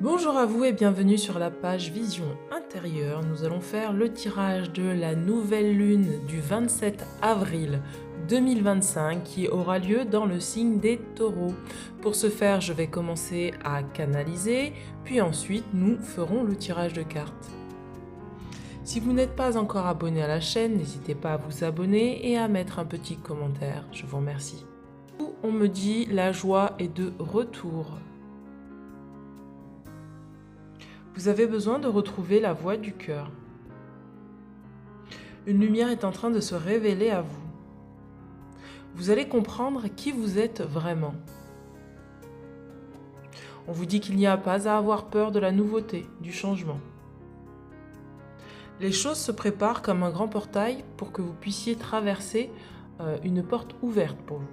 Bonjour à vous et bienvenue sur la page Vision intérieure. Nous allons faire le tirage de la nouvelle lune du 27 avril 2025 qui aura lieu dans le signe des taureaux. Pour ce faire, je vais commencer à canaliser, puis ensuite nous ferons le tirage de cartes. Si vous n'êtes pas encore abonné à la chaîne, n'hésitez pas à vous abonner et à mettre un petit commentaire. Je vous remercie. On me dit la joie est de retour. Vous avez besoin de retrouver la voix du cœur. Une lumière est en train de se révéler à vous. Vous allez comprendre qui vous êtes vraiment. On vous dit qu'il n'y a pas à avoir peur de la nouveauté, du changement. Les choses se préparent comme un grand portail pour que vous puissiez traverser une porte ouverte pour vous.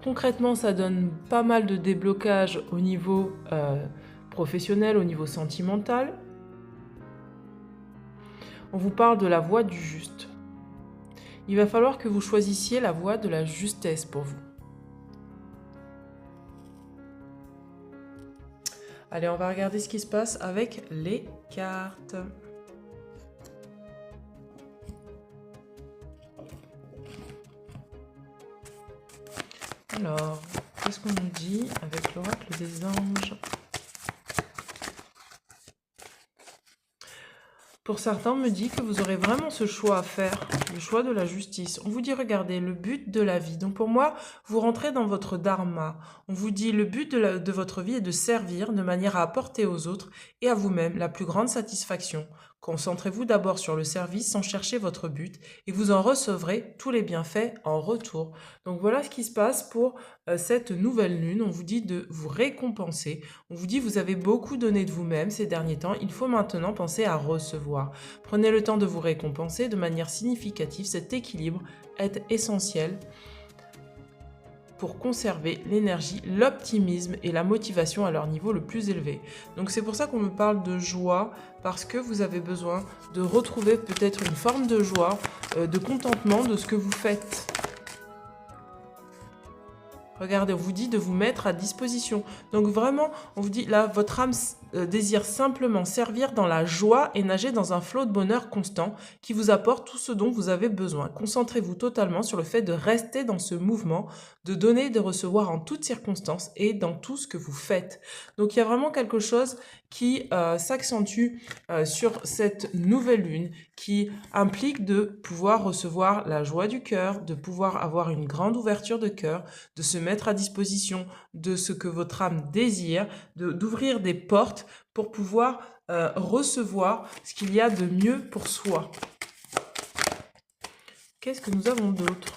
Concrètement, ça donne pas mal de déblocage au niveau professionnel, au niveau sentimental. On vous parle de la voie du juste. Il va falloir que vous choisissiez la voie de la justesse pour vous. Allez, on va regarder ce qui se passe avec les cartes. Alors, qu'est-ce qu'on nous dit avec l'oracle des anges? Pour certains, on me dit que vous aurez vraiment ce choix à faire, le choix de la justice. On vous dit, regardez, le but de la vie. Donc pour moi, vous rentrez dans votre dharma. On vous dit, le but de votre vie est de servir de manière à apporter aux autres et à vous-même la plus grande satisfaction. Concentrez-vous d'abord sur le service sans chercher votre but et vous en recevrez tous les bienfaits en retour. Donc voilà ce qui se passe pour cette nouvelle lune. On vous dit de vous récompenser. On vous dit vous avez beaucoup donné de vous-même ces derniers temps. Il faut maintenant penser à recevoir. Prenez le temps de vous récompenser de manière significative. Cet équilibre est essentiel pour conserver l'énergie, l'optimisme et la motivation à leur niveau le plus élevé. Donc c'est pour ça qu'on me parle de joie, parce que vous avez besoin de retrouver peut-être une forme de joie, de contentement de ce que vous faites. Regardez, on vous dit de vous mettre à disposition. Donc vraiment, on vous dit là, votre âme désire simplement servir dans la joie et nager dans un flot de bonheur constant qui vous apporte tout ce dont vous avez besoin. Concentrez-vous totalement sur le fait de rester dans ce mouvement, de donner et de recevoir en toutes circonstances et dans tout ce que vous faites. Donc il y a vraiment quelque chose qui s'accentue sur cette nouvelle lune qui implique de pouvoir recevoir la joie du cœur, de pouvoir avoir une grande ouverture de cœur, de se mettre à disposition de ce que votre âme désire, d'ouvrir des portes pour pouvoir recevoir ce qu'il y a de mieux pour soi. Qu'est-ce que nous avons d'autre?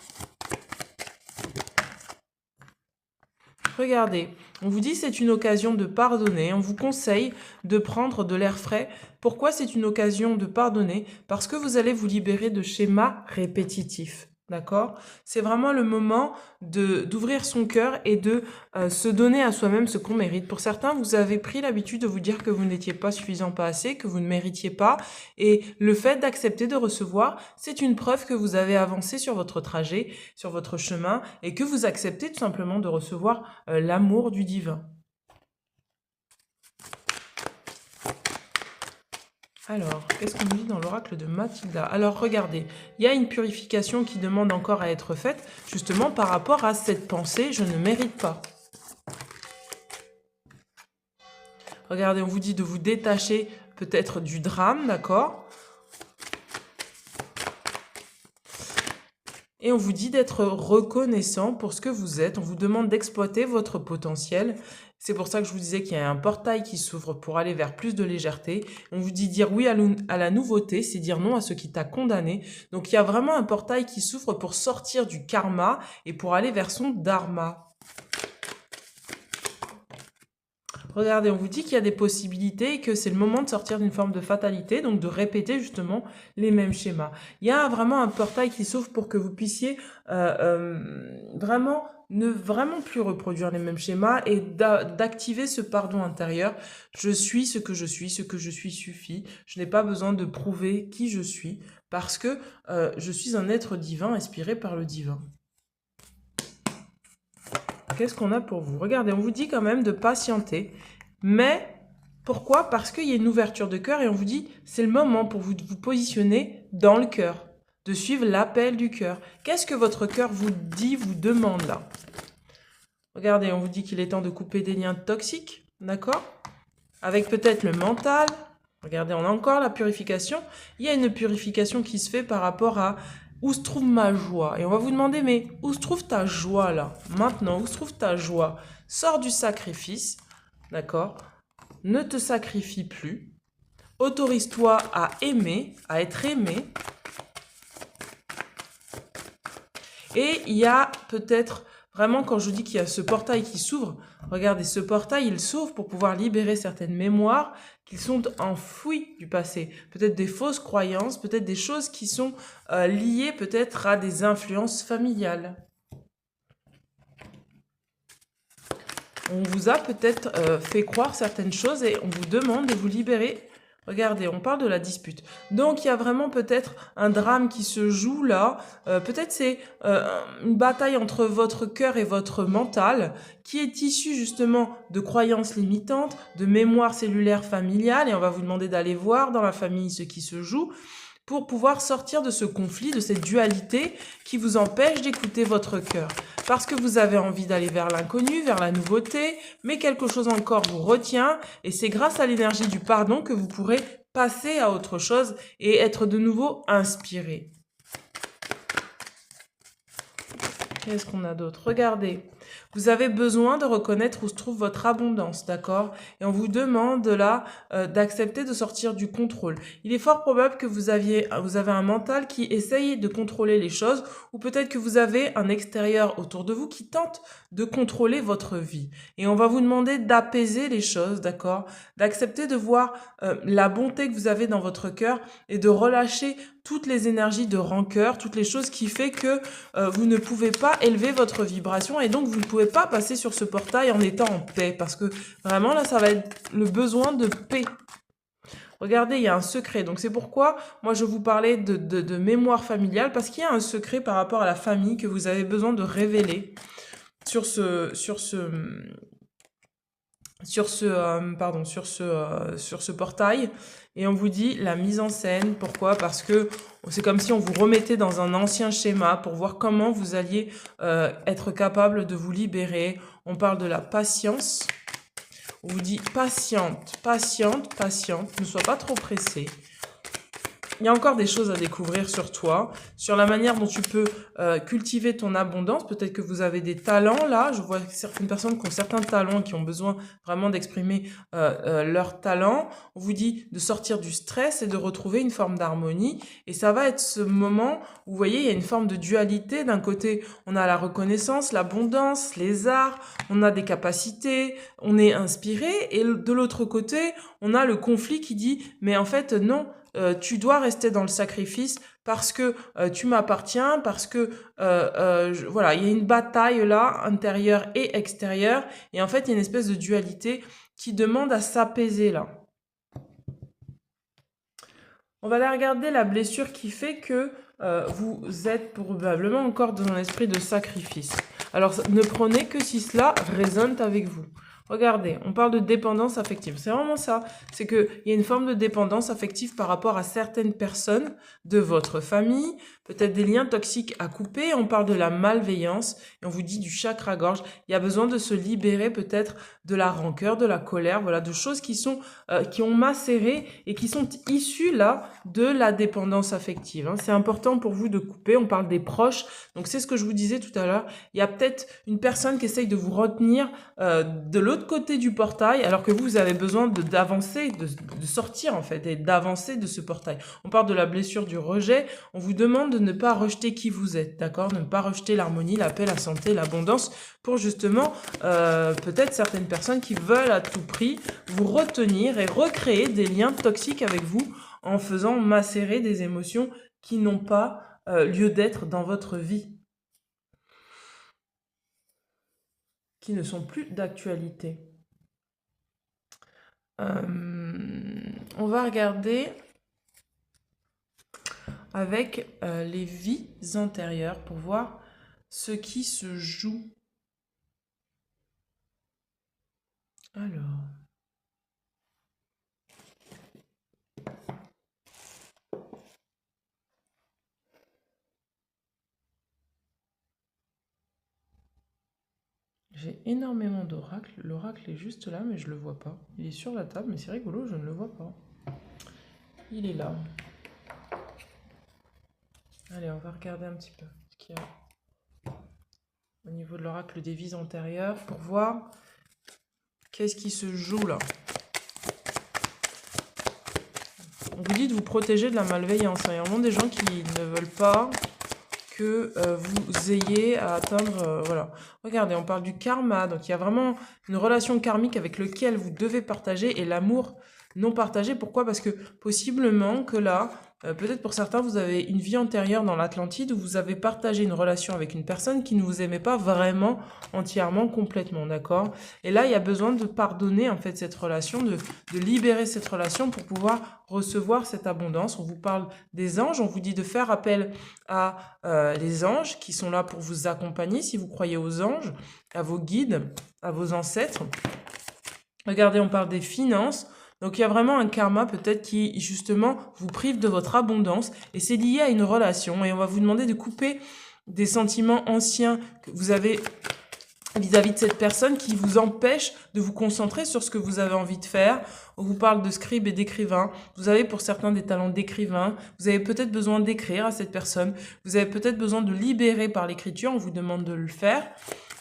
Regardez, on vous dit c'est une occasion de pardonner, on vous conseille de prendre de l'air frais. Pourquoi c'est une occasion de pardonner? Parce que vous allez vous libérer de schémas répétitifs. D'accord? C'est vraiment le moment d'ouvrir son cœur et de se donner à soi-même ce qu'on mérite. Pour certains, vous avez pris l'habitude de vous dire que vous n'étiez pas suffisant, pas assez, que vous ne méritiez pas. Et le fait d'accepter de recevoir, c'est une preuve que vous avez avancé sur votre trajet, sur votre chemin, et que vous acceptez tout simplement de recevoir l'amour du divin. Alors, qu'est-ce qu'on nous dit dans l'oracle de Mathilda? Alors, regardez, il y a une purification qui demande encore à être faite, justement par rapport à cette pensée « je ne mérite pas ». Regardez, on vous dit de vous détacher peut-être du drame, d'accord? Et on vous dit d'être reconnaissant pour ce que vous êtes. On vous demande d'exploiter votre potentiel. C'est pour ça que je vous disais qu'il y a un portail qui s'ouvre pour aller vers plus de légèreté. On vous dit dire oui à la nouveauté, c'est dire non à ce qui t'a condamné. Donc il y a vraiment un portail qui s'ouvre pour sortir du karma et pour aller vers son dharma. Regardez, on vous dit qu'il y a des possibilités et que c'est le moment de sortir d'une forme de fatalité, donc de répéter justement les mêmes schémas. Il y a vraiment un portail qui s'ouvre pour que vous puissiez vraiment ne vraiment plus reproduire les mêmes schémas et d'activer ce pardon intérieur. Je suis ce que je suis suffit. Je n'ai pas besoin de prouver qui je suis parce que je suis un être divin inspiré par le divin. qu'est-ce qu'on a pour vous? Regardez, on vous dit quand même de patienter. Mais pourquoi? Parce qu'il y a une ouverture de cœur et on vous dit c'est le moment pour vous de vous positionner dans le cœur, de suivre l'appel du cœur. Qu'est-ce que votre cœur vous dit, vous demande là? Regardez, on vous dit qu'il est temps de couper des liens toxiques, d'accord? Avec peut-être le mental. Regardez, on a encore la purification. Il y a une purification qui se fait par rapport à où se trouve ma joie. Et on va vous demander, mais où se trouve ta joie là? Maintenant, où se trouve ta joie? Sors du sacrifice, d'accord? Ne te sacrifie plus. Autorise-toi à aimer, à être aimé. Et il y a peut-être, vraiment quand je dis qu'il y a ce portail qui s'ouvre, regardez, ce portail, il s'ouvre pour pouvoir libérer certaines mémoires qui sont enfouies du passé. Peut-être des fausses croyances, peut-être des choses qui sont liées peut-être à des influences familiales. On vous a peut-être fait croire certaines choses et on vous demande de vous libérer. Regardez, on parle de la dispute. Donc, il y a vraiment peut-être un drame qui se joue là. Peut-être c'est une bataille entre votre cœur et votre mental qui est issue justement de croyances limitantes, de mémoire cellulaire familiale. Et on va vous demander d'aller voir dans la famille ce qui se joue pour pouvoir sortir de ce conflit, de cette dualité qui vous empêche d'écouter votre cœur. Parce que vous avez envie d'aller vers l'inconnu, vers la nouveauté, mais quelque chose encore vous retient, et c'est grâce à l'énergie du pardon que vous pourrez passer à autre chose et être de nouveau inspiré. Qu'est-ce qu'on a d'autre? Regardez, vous avez besoin de reconnaître où se trouve votre abondance, d'accord? Et on vous demande là d'accepter de sortir du contrôle. Il est fort probable que vous avez un mental qui essaye de contrôler les choses, ou peut-être que vous avez un extérieur autour de vous qui tente de contrôler votre vie. Et on va vous demander d'apaiser les choses, d'accord? D'accepter de voir la bonté que vous avez dans votre cœur et de relâcher toutes les énergies de rancœur, toutes les choses qui fait que vous ne pouvez pas élever votre vibration et donc vous ne pouvez pas passer sur ce portail en étant en paix parce que vraiment là ça va être le besoin de paix. Regardez, il y a un secret. Donc c'est pourquoi moi je vous parlais de mémoire familiale parce qu'il y a un secret par rapport à la famille que vous avez besoin de révéler sur ce portail. Et on vous dit la mise en scène. Pourquoi? Parce que c'est comme si on vous remettait dans un ancien schéma pour voir comment vous alliez être capable de vous libérer. On parle de la patience. On vous dit patiente, patiente, patiente. Ne sois pas trop pressée. Il y a encore des choses à découvrir sur toi, sur la manière dont tu peux cultiver ton abondance. Peut-être que vous avez des talents là. Je vois certaines personnes qui ont certains talents, qui ont besoin vraiment d'exprimer leurs talents. On vous dit de sortir du stress et de retrouver une forme d'harmonie. Et ça va être ce moment où, vous voyez, il y a une forme de dualité. D'un côté, on a la reconnaissance, l'abondance, les arts, on a des capacités, on est inspiré. Et de l'autre côté, on a le conflit qui dit, mais en fait, non. Tu dois rester dans le sacrifice parce que tu m'appartiens, parce que voilà, il y a une bataille là, intérieure et extérieure, et en fait, il y a une espèce de dualité qui demande à s'apaiser là. On va aller regarder la blessure qui fait que vous êtes probablement encore dans un esprit de sacrifice. Alors, ne prenez que si cela résonne avec vous. Regardez, on parle de dépendance affective. C'est vraiment ça. C'est qu'il y a une forme de dépendance affective par rapport à certaines personnes de votre famille, peut-être des liens toxiques à couper. On parle de la malveillance et on vous dit du chakra-gorge. Il y a besoin de se libérer peut-être de la rancœur, de la colère, voilà, de choses qui ont macéré et qui sont issues là de la dépendance affective. Hein. C'est important pour vous de couper. On parle des proches. Donc c'est ce que je vous disais tout à l'heure. Il y a peut-être une personne qui essaye de vous retenir de l'autre côté du portail, alors que vous avez besoin d'avancer, de sortir en fait, et d'avancer de ce portail. On parle de la blessure du rejet. On vous demande de ne pas rejeter qui vous êtes, d'accord? De ne pas rejeter l'harmonie, la paix, la santé, l'abondance, pour justement peut-être certaines personnes qui veulent à tout prix vous retenir et recréer des liens toxiques avec vous en faisant macérer des émotions qui n'ont pas lieu d'être dans votre vie, qui ne sont plus d'actualité. On va regarder avec les vies antérieures pour voir ce qui se joue. Alors, j'ai énormément d'oracles. L'oracle est juste là, mais je le vois pas. Il est sur la table, mais c'est rigolo, je ne le vois pas. Il est là. Allez, on va regarder un petit peu ce qu'il y a au niveau de l'oracle des vies antérieures pour voir qu'est-ce qui se joue là. On vous dit de vous protéger de la malveillance. Il y a vraiment des gens qui ne veulent pas que vous ayez à atteindre... voilà. Regardez, on parle du karma. Donc, il y a vraiment une relation karmique avec laquelle vous devez partager et l'amour non partagé. Pourquoi? Parce que possiblement que là, peut-être pour certains, vous avez une vie antérieure dans l'Atlantide où vous avez partagé une relation avec une personne qui ne vous aimait pas vraiment, entièrement, complètement, d'accord? Et là, il y a besoin de pardonner, en fait, cette relation, de libérer cette relation pour pouvoir recevoir cette abondance. On vous parle des anges, on vous dit de faire appel à les anges qui sont là pour vous accompagner, si vous croyez aux anges, à vos guides, à vos ancêtres. Regardez, on parle des finances. Donc, il y a vraiment un karma peut-être qui, justement, vous prive de votre abondance. Et c'est lié à une relation. Et on va vous demander de couper des sentiments anciens que vous avez vis-à-vis de cette personne qui vous empêche de vous concentrer sur ce que vous avez envie de faire. On vous parle de scribe et d'écrivain. Vous avez pour certains des talents d'écrivain. Vous avez peut-être besoin d'écrire à cette personne. Vous avez peut-être besoin de libérer par l'écriture. On vous demande de le faire.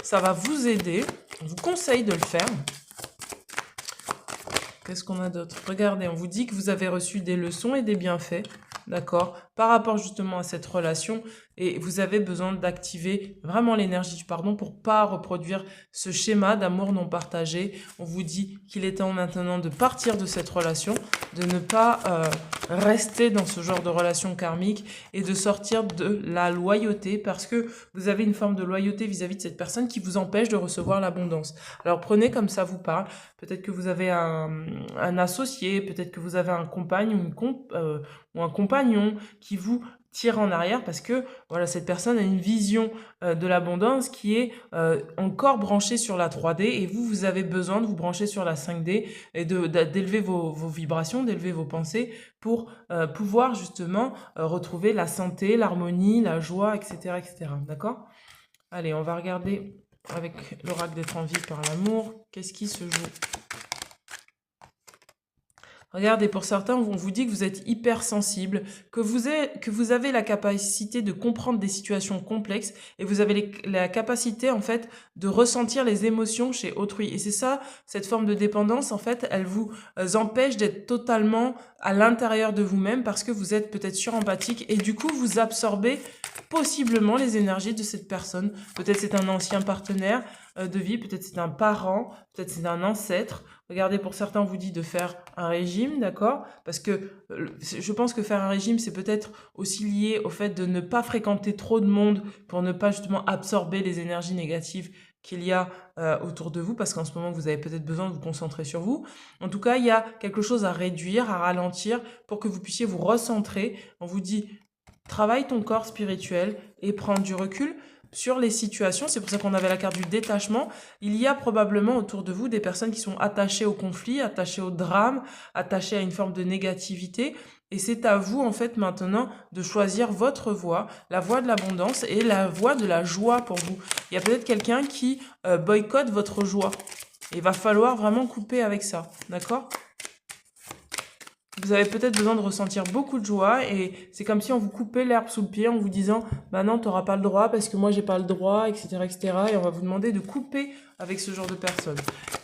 Ça va vous aider. On vous conseille de le faire. Qu'est-ce qu'on a d'autre? Regardez, on vous dit que vous avez reçu des leçons et des bienfaits, d'accord, par rapport justement à cette relation, et vous avez besoin d'activer vraiment l'énergie du pardon pour pas reproduire ce schéma d'amour non partagé. On vous dit qu'il est temps maintenant de partir de cette relation, de ne pas rester dans ce genre de relation karmique et de sortir de la loyauté parce que vous avez une forme de loyauté vis-à-vis de cette personne qui vous empêche de recevoir l'abondance. Alors prenez comme ça vous parle. Peut-être que vous avez un associé, peut-être que vous avez un compagnon ou un compagnon qui vous tire en arrière parce que voilà, cette personne a une vision de l'abondance qui est encore branchée sur la 3D et vous avez besoin de vous brancher sur la 5D et d'élever vos vibrations, d'élever vos pensées pour pouvoir justement retrouver la santé, l'harmonie, la joie, etc. etc. D'accord? Allez, on va regarder avec l'oracle d'être en vie par l'amour. Qu'est-ce qui se joue? Regardez, pour certains, on vous dit que vous êtes hypersensible, que vous avez la capacité de comprendre des situations complexes et vous avez la capacité, en fait, de ressentir les émotions chez autrui. Et c'est ça, cette forme de dépendance, en fait, elle vous empêche d'être totalement à l'intérieur de vous-même parce que vous êtes peut-être surempathique et du coup, vous absorbez possiblement les énergies de cette personne. Peut-être c'est un ancien partenaire de vie, peut-être c'est un parent, peut-être c'est un ancêtre. Regardez, pour certains, on vous dit de faire un régime, d'accord? Parce que je pense que faire un régime, c'est peut-être aussi lié au fait de ne pas fréquenter trop de monde pour ne pas justement absorber les énergies négatives qu'il y a autour de vous, parce qu'en ce moment, vous avez peut-être besoin de vous concentrer sur vous. En tout cas, il y a quelque chose à réduire, à ralentir, pour que vous puissiez vous recentrer. On vous dit, travaille ton corps spirituel et prends du recul sur les situations. C'est pour ça qu'on avait la carte du détachement. Il y a probablement autour de vous des personnes qui sont attachées au conflit, attachées au drame, attachées à une forme de négativité. Et c'est à vous, en fait, maintenant, de choisir votre voie, la voie de l'abondance et la voie de la joie pour vous. Il y a peut-être quelqu'un qui boycotte votre joie. Il va falloir vraiment couper avec ça, d'accord ? Vous avez peut-être besoin de ressentir beaucoup de joie et c'est comme si on vous coupait l'herbe sous le pied en vous disant « Bah non, t'auras pas le droit parce que moi j'ai pas le droit, etc. etc. » Et on va vous demander de couper avec ce genre de personnes.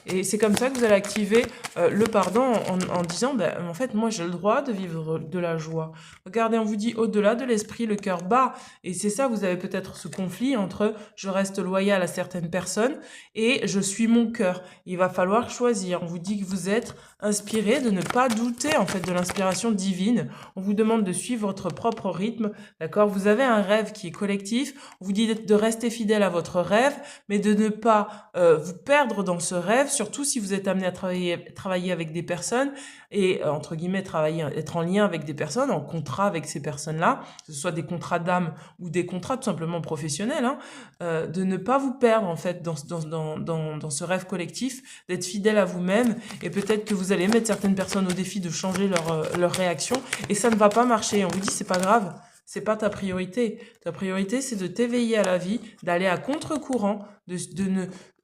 Et c'est comme ça que vous allez activer le pardon en disant bah, « En fait, moi j'ai le droit de vivre de la joie. » Regardez, on vous dit au-delà de l'esprit, le cœur bat. Et c'est ça, vous avez peut-être ce conflit entre « Je reste loyal à certaines personnes et je suis mon cœur. » Il va falloir choisir. On vous dit que vous êtes inspiré de ne pas douter en fait de l'inspiration divine. On vous demande de suivre votre propre rythme, d'accord? Vous avez un rêve qui est collectif. On vous dit de rester fidèle à votre rêve, mais de ne pas vous perdre dans ce rêve, surtout si vous êtes amené à travailler avec des personnes et, entre guillemets, être en lien avec des personnes, en contrat avec ces personnes-là, que ce soit des contrats d'âme ou des contrats tout simplement professionnels, hein, de ne pas vous perdre en fait dans ce rêve collectif, d'être fidèle à vous-même, et peut-être que vous allez mettre certaines personnes au défi de changer leur réaction, et ça ne va pas marcher. On vous dit c'est pas grave, c'est pas ta priorité. Ta priorité, c'est de t'éveiller à la vie, d'aller à contre-courant,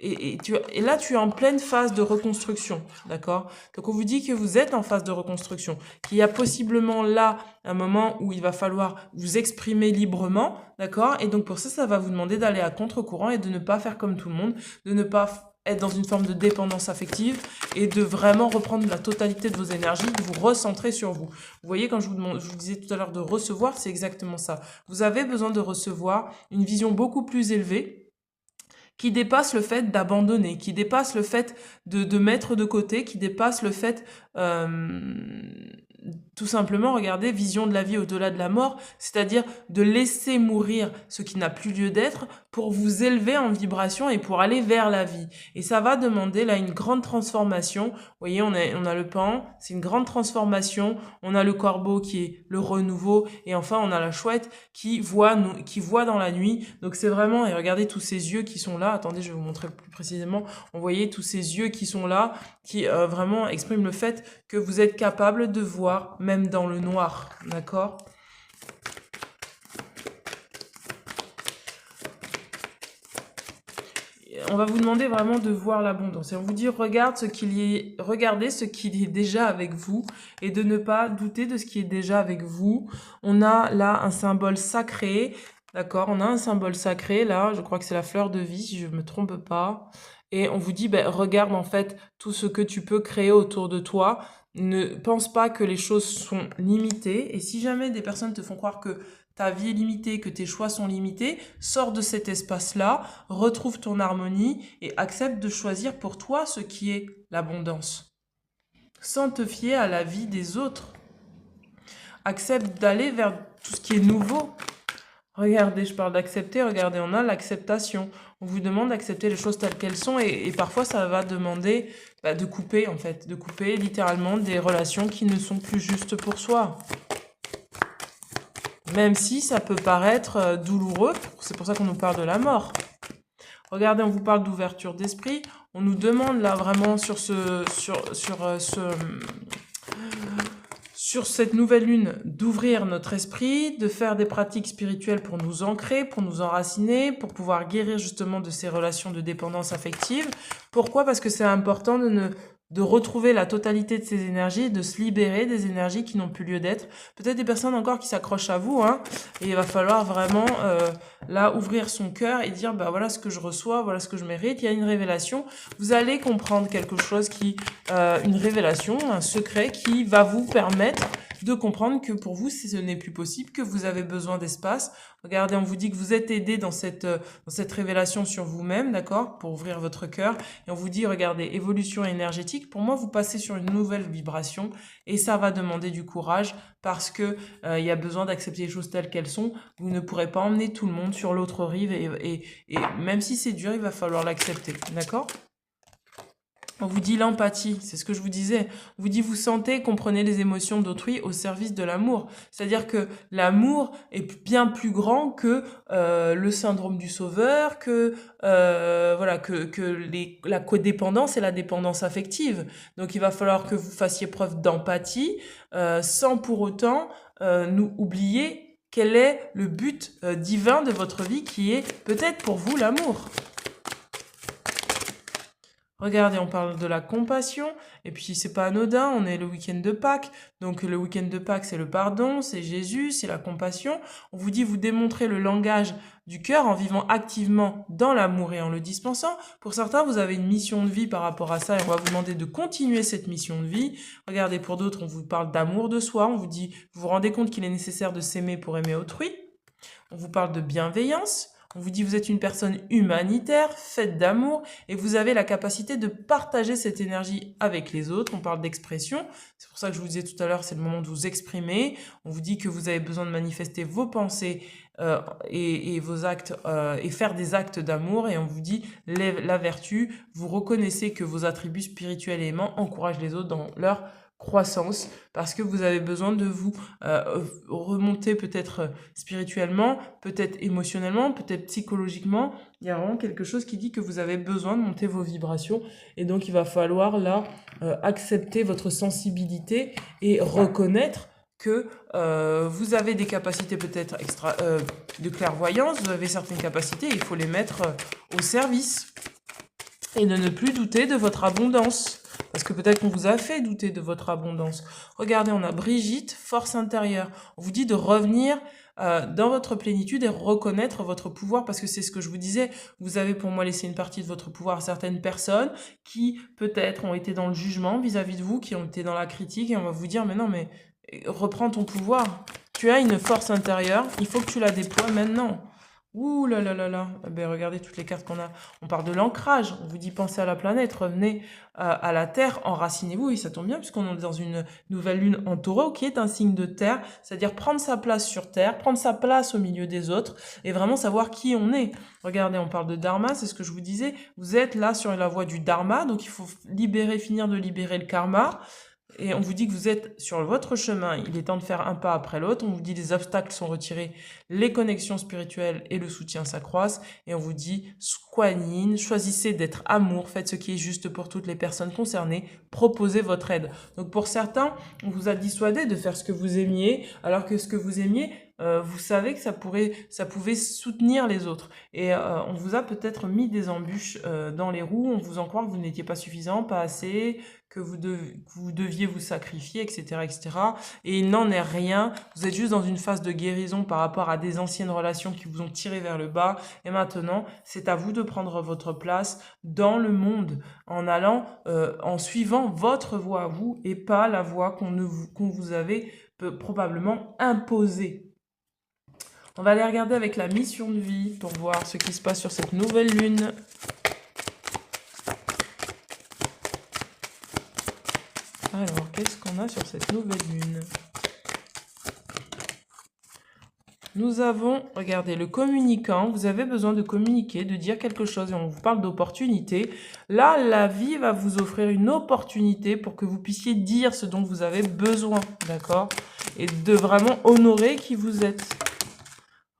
et là, tu es en pleine phase de reconstruction, d'accord? Donc, on vous dit que vous êtes en phase de reconstruction, qu'il y a possiblement là un moment où il va falloir vous exprimer librement, d'accord? Et donc, pour ça, ça va vous demander d'aller à contre-courant et de ne pas faire comme tout le monde, de ne pas être dans une forme de dépendance affective et de vraiment reprendre la totalité de vos énergies, de vous recentrer sur vous. Vous voyez, quand je vous disais tout à l'heure de recevoir, c'est exactement ça. Vous avez besoin de recevoir une vision beaucoup plus élevée, qui dépasse le fait d'abandonner, qui dépasse le fait de mettre de côté, qui dépasse le fait tout simplement, regardez, vision de la vie au-delà de la mort, c'est-à-dire de laisser mourir ce qui n'a plus lieu d'être pour vous élever en vibration et pour aller vers la vie. Et ça va demander là une grande transformation. Vous voyez, on a le pan, c'est une grande transformation. On a le corbeau qui est le renouveau, et enfin on a la chouette qui voit dans la nuit. Donc c'est vraiment, et regardez tous ces yeux qui sont là. Attendez, je vais vous montrer plus précisément. On voyait tous ces yeux qui sont là, qui vraiment expriment le fait que vous êtes capable de voir même dans le noir, d'accord? On va vous demander vraiment de voir l'abondance. Et on vous dit, regardez ce qui est déjà avec vous, et de ne pas douter de ce qui est déjà avec vous. On a là un symbole sacré, d'accord? On a un symbole sacré, là, je crois que c'est la fleur de vie, si je ne me trompe pas. Et on vous dit, ben, regarde en fait tout ce que tu peux créer autour de toi. Ne pense pas que les choses sont limitées. Et si jamais des personnes te font croire que ta vie est limitée, que tes choix sont limités, sors de cet espace-là, retrouve ton harmonie et accepte de choisir pour toi ce qui est l'abondance. Sans te fier à la vie des autres. Accepte d'aller vers tout ce qui est nouveau. Regardez, je parle d'accepter, regardez, on a l'acceptation. On vous demande d'accepter les choses telles qu'elles sont, et parfois ça va demander de couper en fait, de couper littéralement des relations qui ne sont plus justes pour soi. Même si ça peut paraître douloureux, c'est pour ça qu'on nous parle de la mort. Regardez, on vous parle d'ouverture d'esprit, on nous demande là vraiment sur cette nouvelle lune, d'ouvrir notre esprit, de faire des pratiques spirituelles pour nous ancrer, pour nous enraciner, pour pouvoir guérir justement de ces relations de dépendance affective. Pourquoi? Parce que c'est important de retrouver la totalité de ces énergies, de se libérer des énergies qui n'ont plus lieu d'être. Peut-être des personnes encore qui s'accrochent à vous, hein, et il va falloir vraiment là ouvrir son cœur et dire bah voilà ce que je reçois, voilà ce que je mérite. Il y a une révélation. Vous allez comprendre quelque chose une révélation, un secret qui va vous permettre de comprendre que pour vous, ce n'est plus possible, que vous avez besoin d'espace. Regardez, on vous dit que vous êtes aidé dans cette révélation sur vous-même, d'accord, pour ouvrir votre cœur. Et on vous dit, regardez, évolution énergétique. Pour moi, vous passez sur une nouvelle vibration et ça va demander du courage parce que il y a besoin d'accepter les choses telles qu'elles sont. Vous ne pourrez pas emmener tout le monde sur l'autre rive et même si c'est dur, il va falloir l'accepter, d'accord? On vous dit l'empathie, c'est ce que je vous disais. On vous dit vous sentez, comprenez les émotions d'autrui au service de l'amour. C'est-à-dire que l'amour est bien plus grand que le syndrome du sauveur, que la codépendance et la dépendance affective. Donc il va falloir que vous fassiez preuve d'empathie sans pour autant nous oublier quel est le but divin de votre vie qui est peut-être pour vous l'amour. Regardez, on parle de la compassion, et puis c'est pas anodin, on est le week-end de Pâques, donc le week-end de Pâques c'est le pardon, c'est Jésus, c'est la compassion. On vous dit vous démontrez le langage du cœur en vivant activement dans l'amour et en le dispensant. Pour certains, vous avez une mission de vie par rapport à ça, et on va vous demander de continuer cette mission de vie. Regardez, pour d'autres, on vous parle d'amour de soi, on vous dit, vous vous rendez compte qu'il est nécessaire de s'aimer pour aimer autrui. On vous parle de bienveillance. On vous dit vous êtes une personne humanitaire, faite d'amour, et vous avez la capacité de partager cette énergie avec les autres. On parle d'expression, c'est pour ça que je vous disais tout à l'heure, c'est le moment de vous exprimer. On vous dit que vous avez besoin de manifester vos pensées et vos actes, et faire des actes d'amour, et on vous dit la vertu, vous reconnaissez que vos attributs spirituels et aimants encouragent les autres dans leur croissance, parce que vous avez besoin de vous remonter peut-être spirituellement, peut-être émotionnellement, peut-être psychologiquement. Il y a vraiment quelque chose qui dit que vous avez besoin de monter vos vibrations, et donc il va falloir là accepter votre sensibilité et reconnaître que vous avez des capacités peut-être de clairvoyance, vous avez certaines capacités, il faut les mettre au service, et de ne plus douter de votre abondance. Parce que peut-être qu'on vous a fait douter de votre abondance. Regardez, on a Brigitte, force intérieure. On vous dit de revenir dans votre plénitude et reconnaître votre pouvoir, parce que c'est ce que je vous disais, vous avez pour moi laissé une partie de votre pouvoir à certaines personnes qui peut-être ont été dans le jugement vis-à-vis de vous, qui ont été dans la critique, et on va vous dire mais non, mais reprends ton pouvoir. Tu as une force intérieure, il faut que tu la déploies maintenant. Ouh là là là là, ben regardez toutes les cartes qu'on a. On parle de l'ancrage, on vous dit pensez à la planète, revenez à la Terre, enracinez-vous, et ça tombe bien puisqu'on est dans une nouvelle lune en taureau qui est un signe de Terre, c'est-à-dire prendre sa place sur Terre, prendre sa place au milieu des autres, et vraiment savoir qui on est. Regardez, on parle de Dharma, c'est ce que je vous disais, vous êtes là sur la voie du Dharma, donc il faut finir de libérer le karma. Et on vous dit que vous êtes sur votre chemin, il est temps de faire un pas après l'autre, on vous dit les obstacles sont retirés, les connexions spirituelles et le soutien s'accroissent, et on vous dit Squanine, choisissez d'être amour, faites ce qui est juste pour toutes les personnes concernées, proposez votre aide. Donc pour certains, on vous a dissuadé de faire ce que vous aimiez, alors que ce que vous aimiez, vous savez que ça pouvait soutenir les autres. Et on vous a peut-être mis des embûches dans les roues, on vous en croit que vous n'étiez pas suffisant, pas assez, que vous deviez vous sacrifier, etc., etc. Et il n'en est rien. Vous êtes juste dans une phase de guérison par rapport à des anciennes relations qui vous ont tiré vers le bas. Et maintenant, c'est à vous de prendre votre place dans le monde en allant, en suivant votre voie à vous et pas la voie qu'on vous avait probablement imposée. On va aller regarder avec la mission de vie pour voir ce qui se passe sur cette nouvelle lune. Alors, qu'est-ce qu'on a sur cette nouvelle lune? Nous avons, regardez, le communicant. Vous avez besoin de communiquer, de dire quelque chose, et on vous parle d'opportunité. Là, la vie va vous offrir une opportunité pour que vous puissiez dire ce dont vous avez besoin, d'accord? Et de vraiment honorer qui vous êtes.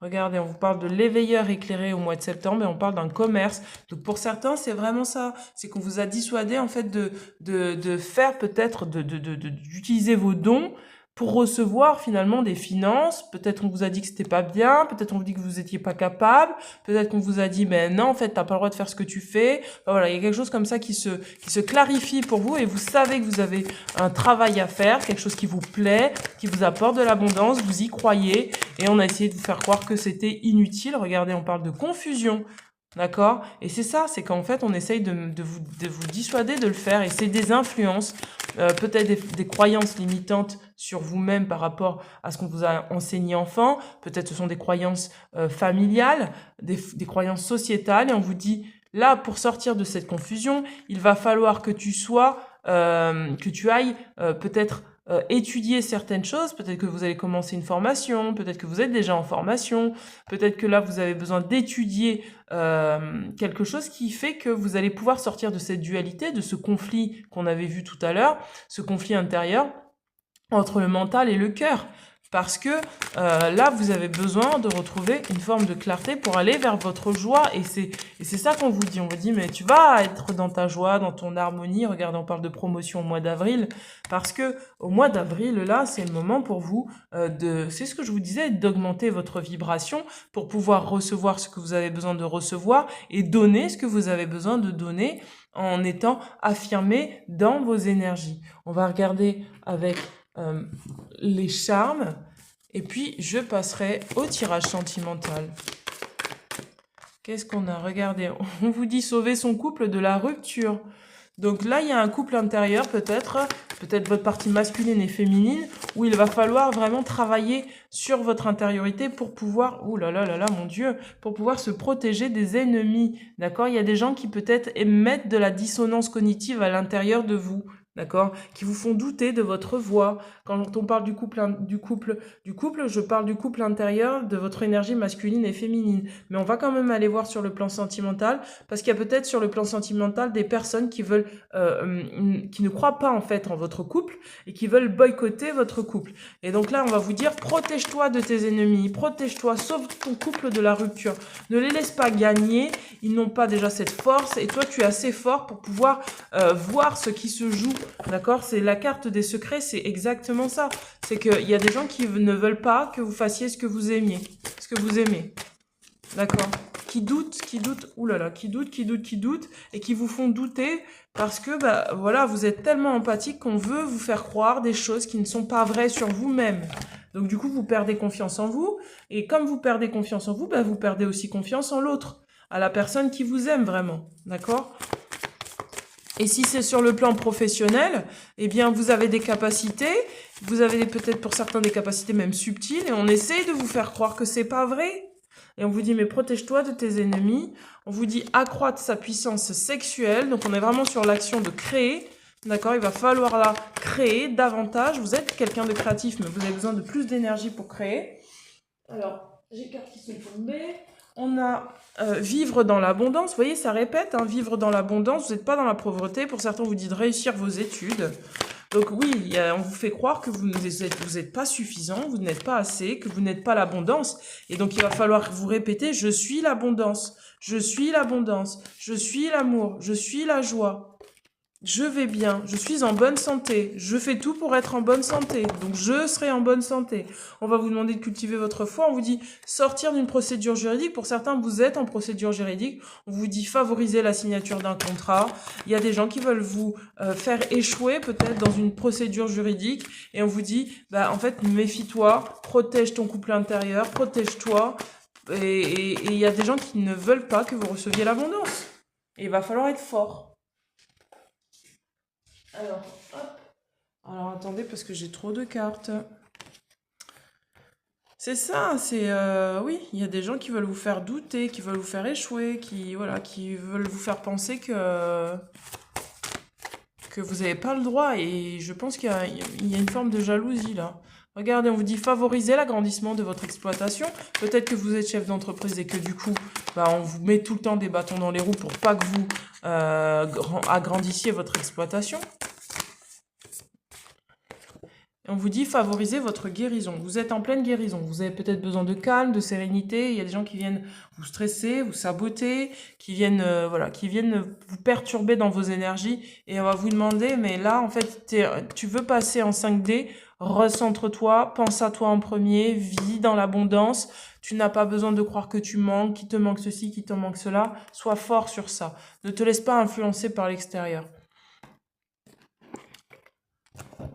Regardez, on vous parle de l'éveilleur éclairé au mois de septembre et on parle d'un commerce. Donc pour certains, c'est vraiment ça. C'est qu'on vous a dissuadé en fait de faire peut-être, d'utiliser vos dons pour recevoir finalement des finances. Peut-être qu'on vous a dit que c'était pas bien, peut-être on vous dit que vous étiez pas capable, peut-être qu'on vous a dit ben non en fait t'as pas le droit de faire ce que tu fais. Enfin, voilà, il y a quelque chose comme ça qui se clarifie pour vous et vous savez que vous avez un travail à faire, quelque chose qui vous plaît, qui vous apporte de l'abondance, vous y croyez et on a essayé de vous faire croire que c'était inutile. Regardez, on parle de confusion. D'accord? Et c'est ça, c'est qu'en fait, on essaye de vous dissuader de le faire. Et c'est des influences, peut-être des croyances limitantes sur vous-même par rapport à ce qu'on vous a enseigné enfant. Peut-être ce sont des croyances familiales, des croyances sociétales. Et on vous dit, là, pour sortir de cette confusion, il va falloir que que tu ailles peut-être étudier certaines choses, peut-être que vous allez commencer une formation, peut-être que vous êtes déjà en formation, peut-être que là vous avez besoin d'étudier quelque chose qui fait que vous allez pouvoir sortir de cette dualité, de ce conflit qu'on avait vu tout à l'heure, ce conflit intérieur entre le mental et le cœur. Parce que là, vous avez besoin de retrouver une forme de clarté pour aller vers votre joie. Et c'est ça qu'on vous dit. On vous dit, mais tu vas être dans ta joie, dans ton harmonie. Regardez, on parle de promotion au mois d'avril. Parce que au mois d'avril, là, c'est le moment pour vous c'est ce que je vous disais, d'augmenter votre vibration pour pouvoir recevoir ce que vous avez besoin de recevoir et donner ce que vous avez besoin de donner en étant affirmé dans vos énergies. On va regarder avec les charmes et puis je passerai au tirage sentimental. Qu'est-ce qu'on a? Regardez, on vous dit sauver son couple de la rupture. Donc là, il y a un couple intérieur peut-être votre partie masculine et féminine, où il va falloir vraiment travailler sur votre intériorité pour pouvoir, ouh là là là là, mon Dieu, pour pouvoir se protéger des ennemis, d'accord? Il y a des gens qui peut-être émettent de la dissonance cognitive à l'intérieur de vous, d'accord? Qui vous font douter de votre voix. Quand on parle du couple, je parle du couple intérieur, de votre énergie masculine et féminine. Mais on va quand même aller voir sur le plan sentimental, parce qu'il y a peut-être sur le plan sentimental des personnes qui veulent, qui ne croient pas en fait en votre couple et qui veulent boycotter votre couple. Et donc là, on va vous dire, protège-toi de tes ennemis, protège-toi, sauve ton couple de la rupture. Ne les laisse pas gagner, ils n'ont pas déjà cette force et toi, tu es assez fort pour pouvoir voir ce qui se joue, d'accord? C'est la carte des secrets, c'est exactement ça. C'est qu'il y a des gens qui ne veulent pas que vous fassiez ce que vous aimiez, ce que vous aimez, d'accord? Qui doutent, oulala, qui doutent, et qui vous font douter parce que, bah, voilà, vous êtes tellement empathique qu'on veut vous faire croire des choses qui ne sont pas vraies sur vous-même. Donc, du coup, vous perdez confiance en vous, et comme vous perdez confiance en vous, bah, vous perdez aussi confiance en l'autre, à la personne qui vous aime vraiment, d'accord? Et si c'est sur le plan professionnel, eh bien, vous avez des capacités, vous avez peut-être pour certains des capacités même subtiles, et on essaye de vous faire croire que c'est pas vrai. Et on vous dit, mais protège-toi de tes ennemis. On vous dit, accroître sa puissance sexuelle. Donc, on est vraiment sur l'action de créer. D'accord? Il va falloir la créer davantage. Vous êtes quelqu'un de créatif, mais vous avez besoin de plus d'énergie pour créer. Alors, j'ai cartes qui sont tombées. On a vivre dans l'abondance. Vous voyez, ça répète, hein, vivre dans l'abondance. Vous n'êtes pas dans la pauvreté. Pour certains, on vous dit de réussir vos études. Donc oui, on vous fait croire que vous n'êtes pas suffisant, vous n'êtes pas assez, que vous n'êtes pas l'abondance. Et donc il va falloir vous répéter, je suis l'abondance, je suis l'abondance, je suis l'amour, je suis la joie. Je vais bien, je suis en bonne santé, je fais tout pour être en bonne santé, donc je serai en bonne santé. On va vous demander de cultiver votre foi, on vous dit sortir d'une procédure juridique, pour certains vous êtes en procédure juridique, on vous dit favoriser la signature d'un contrat, il y a des gens qui veulent vous faire échouer peut-être dans une procédure juridique, et on vous dit, bah en fait méfie-toi, protège ton couple intérieur, protège-toi, et il y a des gens qui ne veulent pas que vous receviez l'abondance, et il va falloir être fort. Alors, hop. Alors, attendez, parce que j'ai trop de cartes. C'est ça, c'est... oui, il y a des gens qui veulent vous faire douter, qui veulent vous faire échouer, qui veulent vous faire penser que vous n'avez pas le droit. Et je pense qu'il y a une forme de jalousie, là. Regardez, on vous dit favoriser l'agrandissement de votre exploitation. Peut-être que vous êtes chef d'entreprise et que du coup, bah, on vous met tout le temps des bâtons dans les roues pour pas que vous agrandissiez votre exploitation. Et on vous dit favoriser votre guérison. Vous êtes en pleine guérison. Vous avez peut-être besoin de calme, de sérénité. Il y a des gens qui viennent vous stresser, vous saboter, qui viennent vous perturber dans vos énergies. Et on va vous demander, mais là, en fait, tu veux passer en 5D, recentre-toi, pense à toi en premier, vis dans l'abondance. Tu n'as pas besoin de croire que tu manques, qu'il te manque ceci, qu'il te manque cela. Sois fort sur ça. Ne te laisse pas influencer par l'extérieur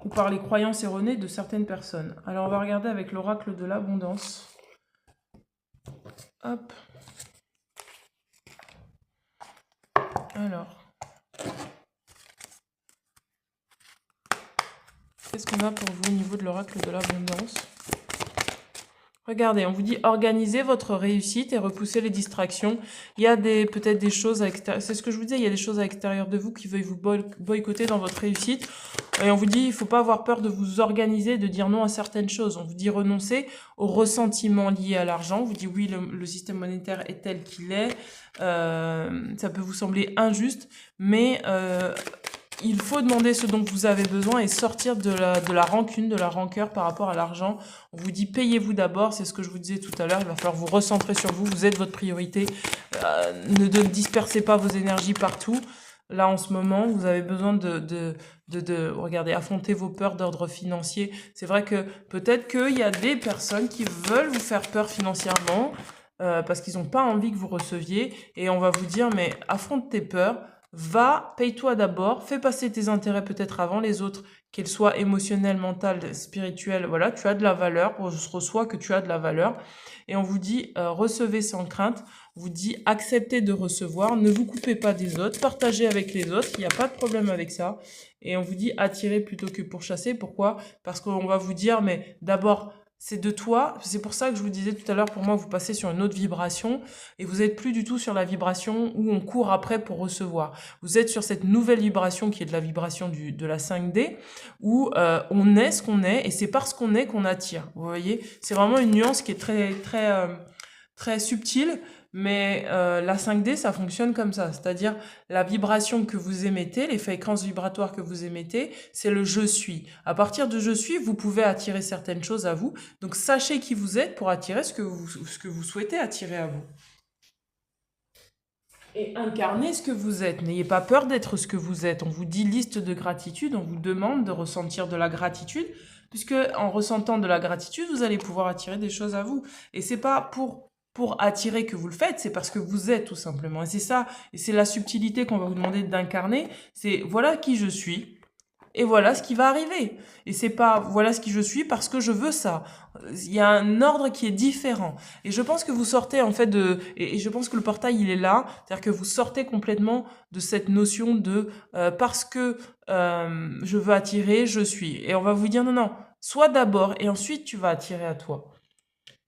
ou par les croyances erronées de certaines personnes. Alors, on va regarder avec l'oracle de l'abondance. Hop. Alors. Qu'est-ce qu'on a pour vous au niveau de l'oracle de l'abondance ? Regardez, on vous dit organiser votre réussite et repousser les distractions. Il y a peut-être des choses à l'extérieur. C'est ce que je vous disais, il y a des choses à l'extérieur de vous qui veulent vous boycotter dans votre réussite. Et on vous dit, il ne faut pas avoir peur de vous organiser, de dire non à certaines choses. On vous dit renoncer au ressentiment lié à l'argent. On vous dit oui, le système monétaire est tel qu'il est. Ça peut vous sembler injuste, mais il faut demander ce dont vous avez besoin et sortir de la rancune, de la rancœur par rapport à l'argent. On vous dit payez-vous d'abord, c'est ce que je vous disais tout à l'heure, il va falloir vous recentrer sur vous, vous êtes votre priorité. Ne dispersez pas vos énergies partout. Là, en ce moment, vous avez besoin regardez, affronter vos peurs d'ordre financier. C'est vrai que peut-être qu'il y a des personnes qui veulent vous faire peur financièrement parce qu'ils n'ont pas envie que vous receviez. Et on va vous dire, mais affronte tes peurs. Va, paye-toi d'abord, fais passer tes intérêts peut-être avant les autres, qu'ils soient émotionnels, mentaux, spirituels, voilà, tu as de la valeur, reçois que tu as de la valeur. Et on vous dit, recevez sans crainte, On vous dit acceptez de recevoir, ne vous coupez pas des autres, partagez avec les autres, il n'y a pas de problème avec ça. Et on vous dit attirer plutôt que pourchasser. Pourquoi? Parce qu'on va vous dire, mais d'abord, c'est de toi. C'est pour ça que je vous disais tout à l'heure, pour moi, vous passez sur une autre vibration et vous n'êtes plus du tout sur la vibration où on court après pour recevoir. Vous êtes sur cette nouvelle vibration qui est de la vibration de la 5D où on est ce qu'on est et c'est parce qu'on est qu'on attire. Vous voyez? C'est vraiment une nuance qui est très subtile. Mais la 5D, ça fonctionne comme ça. C'est-à-dire, la vibration que vous émettez, les fréquences vibratoires que vous émettez, c'est le je suis. À partir de je suis, vous pouvez attirer certaines choses à vous. Donc, sachez qui vous êtes pour attirer ce que vous souhaitez attirer à vous. Et incarnez ce que vous êtes. N'ayez pas peur d'être ce que vous êtes. On vous dit liste de gratitude, on vous demande de ressentir de la gratitude, puisque en ressentant de la gratitude, vous allez pouvoir attirer des choses à vous. Et c'est pas pour attirer que vous le faites, c'est parce que vous êtes tout simplement. Et c'est ça, et c'est la subtilité qu'on va vous demander d'incarner, c'est voilà qui je suis, et voilà ce qui va arriver. Et c'est pas voilà ce qui je suis parce que je veux ça. Il y a un ordre qui est différent. Et je pense que vous sortez en fait et je pense que le portail il est là, c'est-à-dire que vous sortez complètement de cette notion de parce que je veux attirer, je suis. Et on va vous dire non, non, sois d'abord et ensuite tu vas attirer à toi.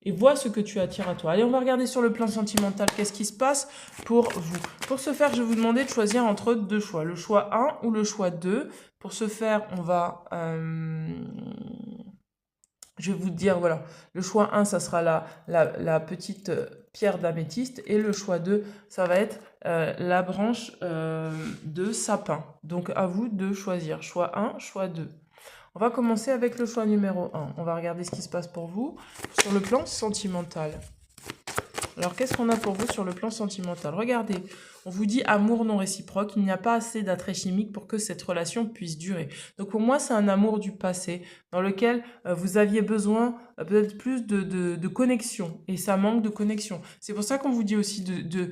Et vois ce que tu attires à toi. Allez, on va regarder sur le plan sentimental qu'est-ce qui se passe pour vous. Pour ce faire, je vais vous demander de choisir entre deux choix. Le choix 1 ou le choix 2. Pour ce faire, on va... je vais vous dire, voilà. Le choix 1, ça sera la petite pierre d'améthyste. Et le choix 2, ça va être la branche de sapin. Donc, à vous de choisir. Choix 1, choix 2. On va commencer avec le choix numéro 1. On va regarder ce qui se passe pour vous sur le plan sentimental. Alors, qu'est-ce qu'on a pour vous sur le plan sentimental? Regardez, on vous dit amour non réciproque. Il n'y a pas assez d'attrait chimique pour que cette relation puisse durer. Donc, pour moi, c'est un amour du passé dans lequel vous aviez besoin peut-être plus de connexion. Et ça manque de connexion. C'est pour ça qu'on vous dit aussi de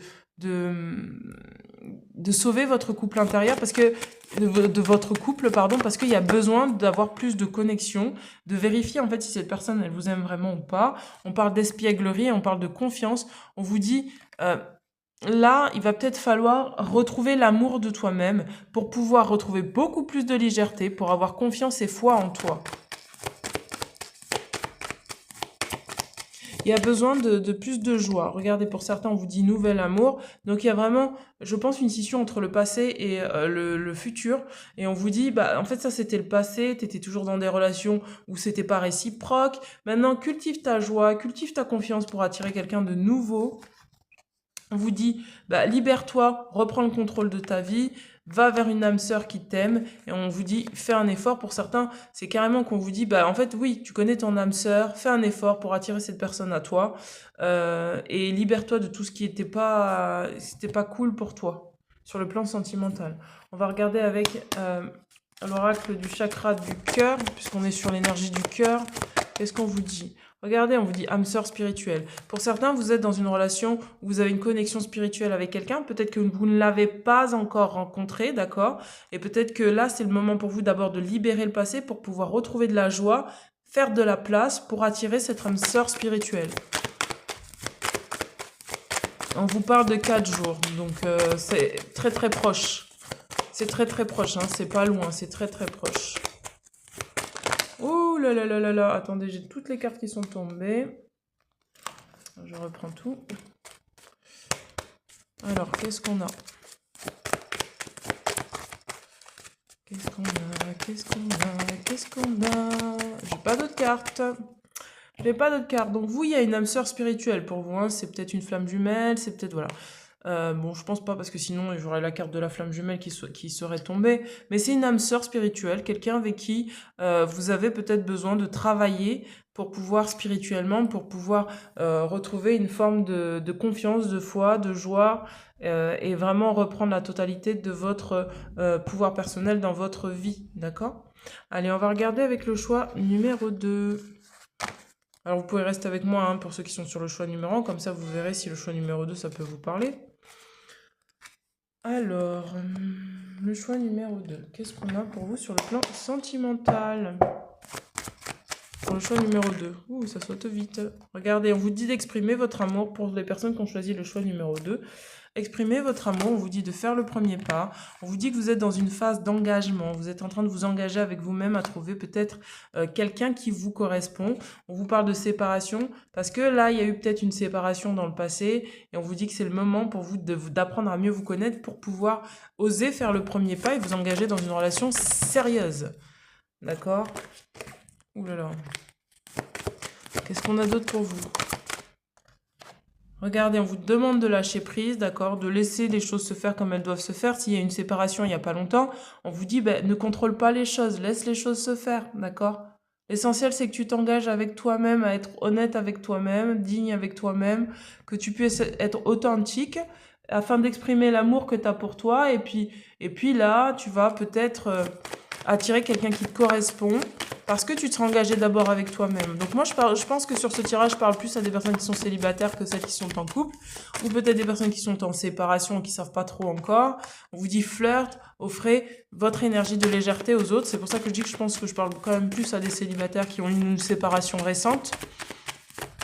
sauver votre couple intérieur parce que de votre couple pardon parce qu'il y a besoin d'avoir plus de connexion, de vérifier en fait si cette personne elle vous aime vraiment ou pas. On parle d'espièglerie, on parle de confiance. On vous dit là, il va peut-être falloir retrouver l'amour de toi-même pour pouvoir retrouver beaucoup plus de légèreté, pour avoir confiance et foi en toi. Il y a besoin de plus de joie. Regardez, pour certains, on vous dit nouvel amour. Donc, il y a vraiment, je pense, une scission entre le passé et le futur. Et on vous dit, bah, en fait, ça, c'était le passé. Tu étais toujours dans des relations où c'était pas réciproque. Maintenant, cultive ta joie, cultive ta confiance pour attirer quelqu'un de nouveau. On vous dit, bah, libère-toi, reprends le contrôle de ta vie, va vers une âme sœur qui t'aime, et on vous dit, fais un effort. Pour certains, c'est carrément qu'on vous dit, bah, en fait, oui, tu connais ton âme sœur, fais un effort pour attirer cette personne à toi, et libère-toi de tout ce qui c'était pas cool pour toi, sur le plan sentimental. On va regarder avec l'oracle du chakra du cœur, puisqu'on est sur l'énergie du cœur. Qu'est-ce qu'on vous dit? Regardez, on vous dit âme sœur spirituelle. Pour certains, vous êtes dans une relation où vous avez une connexion spirituelle avec quelqu'un. Peut-être que vous ne l'avez pas encore rencontré, d'accord? Et peut-être que là, c'est le moment pour vous d'abord de libérer le passé pour pouvoir retrouver de la joie, faire de la place pour attirer cette âme sœur spirituelle. On vous parle de 4 jours, donc c'est très très proche. C'est très très proche, hein, c'est pas loin, c'est très très proche. Ouh là là là là là, attendez, j'ai toutes les cartes qui sont tombées. Je reprends tout. Alors, qu'est-ce qu'on a? Qu'est-ce qu'on a? Qu'est-ce qu'on a? Qu'est-ce qu'on a? J'ai pas d'autres cartes. J'ai pas d'autres cartes. Donc vous, il y a une âme sœur spirituelle pour vous. Hein. C'est peut-être une flamme jumelle, c'est peut-être... Voilà. Bon, je pense pas parce que sinon j'aurais la carte de la flamme jumelle qui serait tombée. Mais c'est une âme sœur spirituelle, quelqu'un avec qui vous avez peut-être besoin de travailler pour pouvoir spirituellement, pour pouvoir retrouver une forme de confiance, de foi, de joie et vraiment reprendre la totalité de votre pouvoir personnel dans votre vie. D'accord? Allez, on va regarder avec le choix numéro 2. Alors vous pouvez rester avec moi hein, pour ceux qui sont sur le choix numéro 1, comme ça vous verrez si le choix numéro 2 ça peut vous parler. Alors, le choix numéro 2, qu'est-ce qu'on a pour vous sur le plan sentimental? Pour le choix numéro 2. Ouh, ça saute vite. Regardez, on vous dit d'exprimer votre amour pour les personnes qui ont choisi le choix numéro 2. Exprimez votre amour, on vous dit de faire le premier pas. On vous dit que vous êtes dans une phase d'engagement. Vous êtes en train de vous engager avec vous-même à trouver peut-être quelqu'un qui vous correspond. On vous parle de séparation parce que là, il y a eu peut-être une séparation dans le passé et on vous dit que c'est le moment pour vous d'apprendre à mieux vous connaître pour pouvoir oser faire le premier pas et vous engager dans une relation sérieuse. D'accord? Ouh là là. Qu'est-ce qu'on a d'autre pour vous? Regardez, on vous demande de lâcher prise, d'accord, de laisser les choses se faire comme elles doivent se faire. S'il y a une séparation il n'y a pas longtemps, on vous dit, ne contrôle pas les choses, laisse les choses se faire, d'accord? L'essentiel, c'est que tu t'engages avec toi-même, à être honnête avec toi-même, digne avec toi-même, que tu puisses être authentique afin d'exprimer l'amour que tu as pour toi. Et puis là, tu vas peut-être attirer quelqu'un qui te correspond. Parce que tu te seras engagé d'abord avec toi-même. Donc moi, je pense que sur ce tirage, je parle plus à des personnes qui sont célibataires que celles qui sont en couple. Ou peut-être des personnes qui sont en séparation et qui ne savent pas trop encore. On vous dit flirt, offrez votre énergie de légèreté aux autres. C'est pour ça que je dis que je pense que je parle quand même plus à des célibataires qui ont eu une séparation récente.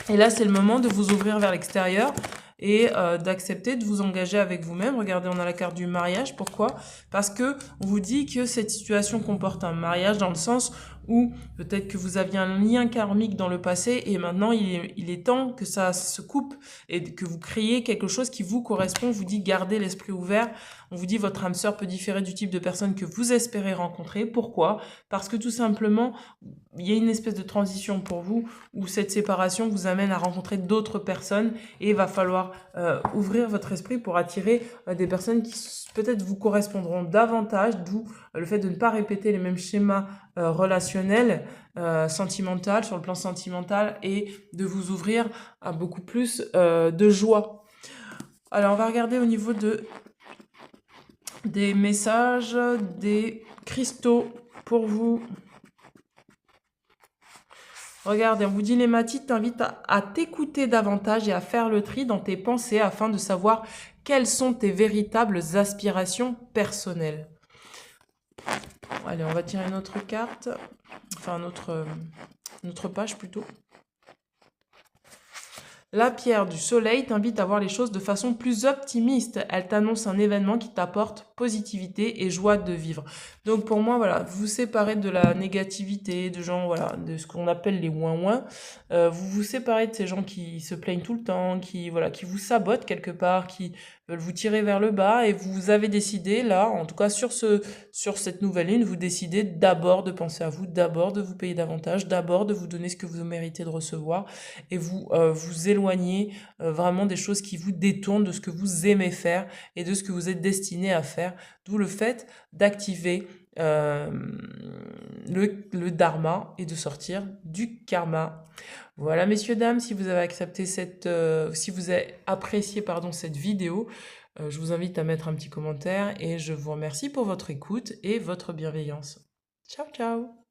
Et là, c'est le moment de vous ouvrir vers l'extérieur et d'accepter de vous engager avec vous-même. Regardez, on a la carte du mariage. Pourquoi? Parce que on vous dit que cette situation comporte un mariage dans le sens où peut-être que vous aviez un lien karmique dans le passé et maintenant il est temps que ça se coupe et que vous créez quelque chose qui vous correspond. On vous dit gardez l'esprit ouvert. On vous dit votre âme sœur peut différer du type de personne que vous espérez rencontrer. Pourquoi? Parce que tout simplement, il y a une espèce de transition pour vous où cette séparation vous amène à rencontrer d'autres personnes et il va falloir ouvrir votre esprit pour attirer des personnes qui peut-être vous correspondront davantage, d'où le fait de ne pas répéter les mêmes schémas relationnels, sentimental, sur le plan sentimental et de vous ouvrir à beaucoup plus de joie. Alors on va regarder au niveau des messages, des cristaux pour vous. Regardez, on vous dit l'hématite t'invite à t'écouter davantage et à faire le tri dans tes pensées afin de savoir quelles sont tes véritables aspirations personnelles. Allez, on va tirer une autre carte, enfin une autre page plutôt. La pierre du soleil t'invite à voir les choses de façon plus optimiste. Elle t'annonce un événement qui t'apporte positivité et joie de vivre. Donc pour moi, voilà, vous vous séparez de la négativité, de gens, voilà, de ce qu'on appelle les ouin-ouin. Vous vous séparez de ces gens qui se plaignent tout le temps, qui vous sabotent quelque part, qui veulent vous tirer vers le bas. Et vous avez décidé, là, en tout cas sur cette nouvelle lune, vous décidez d'abord de penser à vous, d'abord de vous payer davantage, d'abord de vous donner ce que vous méritez de recevoir. Et vous vous éloignez vraiment des choses qui vous détournent de ce que vous aimez faire et de ce que vous êtes destiné à faire. D'où le fait d'activer le dharma et de sortir du karma. Voilà, messieurs, dames, si vous avez accepté si vous avez apprécié cette vidéo, je vous invite à mettre un petit commentaire et je vous remercie pour votre écoute et votre bienveillance. Ciao, ciao!